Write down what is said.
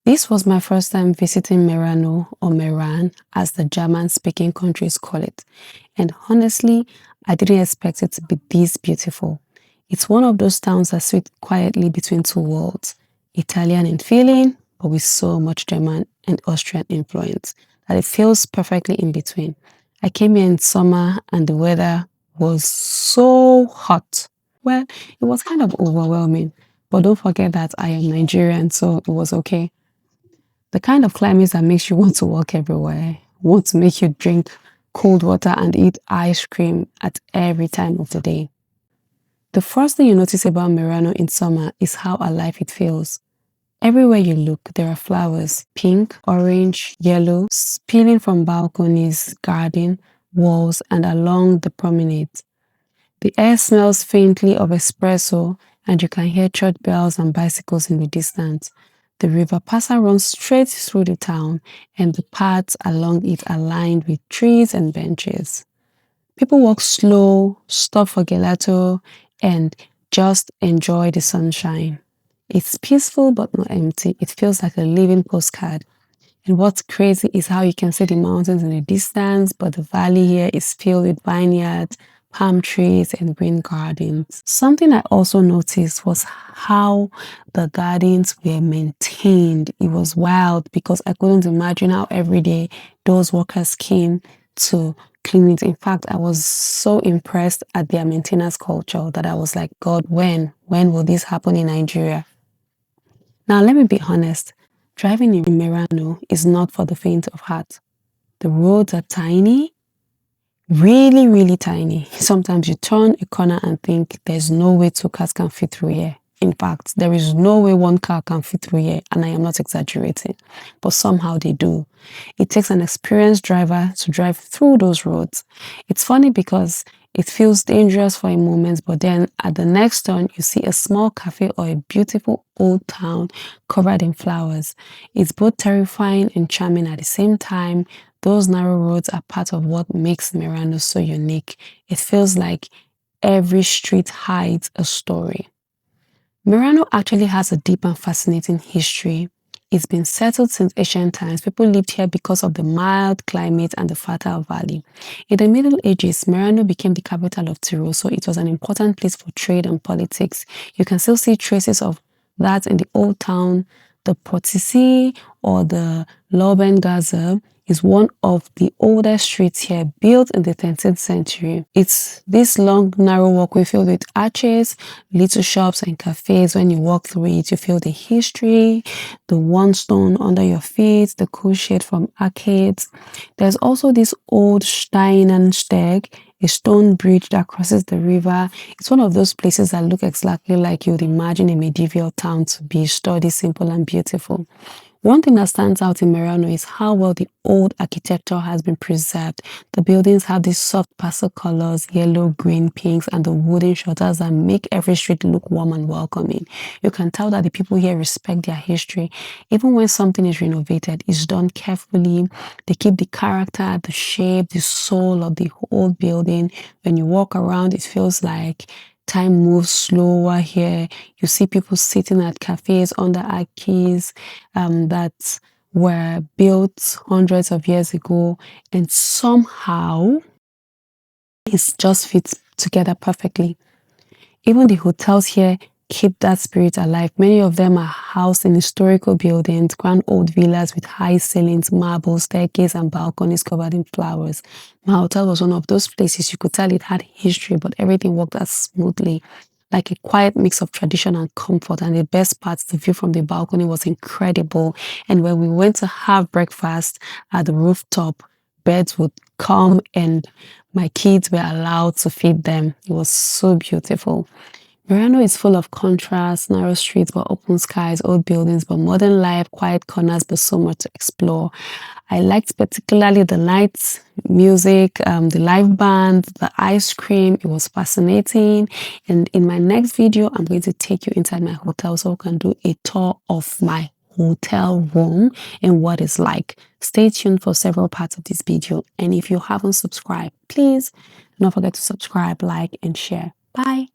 This was my first time visiting Merano, or Meran as the German-speaking countries call it, and honestly, I didn't expect it to be this beautiful. It's one of those towns that sit quietly between two worlds, Italian in feeling, but with so much German and Austrian influence that it feels perfectly in between. I came here in summer and the weather was so hot. Well, it was kind of overwhelming, but don't forget that I am Nigerian, so it was okay. The kind of climate that makes you want to walk everywhere, want to make you drink cold water and eat ice cream at every time of the day. The first thing you notice about Merano in summer is how alive it feels. Everywhere you look, there are flowers, pink, orange, yellow, spilling from balconies, garden, walls, and along the promenades. The air smells faintly of espresso, and you can hear church bells and bicycles in the distance. The River Passa runs straight through the town, and the paths along it are lined with trees and benches. People walk slow, stop for gelato, and just enjoy the sunshine. It's peaceful but not empty. It feels like a living postcard. And what's crazy is how you can see the mountains in the distance, but the valley here is filled with vineyards, palm trees, and green gardens. Something I also noticed was how the gardens were maintained. It was wild because I couldn't imagine how every day those workers came to clean it. In fact, I was so impressed at their maintenance culture that I was like, God, when will this happen in Nigeria? Now, let me be honest. Driving in Merano is not for the faint of heart. The roads are tiny, really, really tiny. Sometimes you turn a corner and think there's no way two cars can fit through here. In fact, there is no way one car can fit through here, and I am not exaggerating, but somehow they do. It takes an experienced driver to drive through those roads. It's funny because it feels dangerous for a moment, but then at the next turn, you see a small cafe or a beautiful old town covered in flowers. It's both terrifying and charming at the same time. Those narrow roads are part of what makes Merano so unique. It feels like every street hides a story. Merano actually has a deep and fascinating history. It's been settled since ancient times. People lived here because of the mild climate and the fertile valley. In the Middle Ages, Merano became the capital of Tyrol, so it was an important place for trade and politics. You can still see traces of that in the old town. The Portici or the Laubengasse is one of the oldest streets here, built in the 13th century. It's this long, narrow walkway filled with arches, little shops and cafes. When you walk through it, you feel the history, the one stone under your feet, the cool shade from arcades. There's also this old Steinensteg, a stone bridge that crosses the river. It's one of those places that look exactly like you'd imagine a medieval town to be, sturdy, simple, and beautiful. One thing that stands out in Merano is how well the old architecture has been preserved. The buildings have these soft pastel colors, yellow, green, pinks, and the wooden shutters that make every street look warm and welcoming. You can tell that the people here respect their history. Even when something is renovated, it's done carefully. They keep the character, the shape, the soul of the old building. When you walk around, it feels like time moves slower here. You see people sitting at cafes under arches that were built hundreds of years ago, and somehow it just fits together perfectly. Even the hotels here keep that spirit alive. Many of them are housed in historical buildings, grand old villas with high ceilings, marble, staircase, and balconies covered in flowers. My hotel was one of those places you could tell it had history, but everything worked as smoothly, like a quiet mix of tradition and comfort. And the best part, the view from the balcony was incredible. And when we went to have breakfast at the rooftop, birds would come and my kids were allowed to feed them. It was so beautiful. Merano is full of contrasts, narrow streets but open skies, old buildings but modern life, quiet corners but so much to explore. I liked particularly the lights, music, the live band, the ice cream. It was fascinating. And in my next video, I'm going to take you inside my hotel so we can do a tour of my hotel room and what it's like. Stay tuned for several parts of this video. And if you haven't subscribed, please don't forget to subscribe, like, and share. Bye.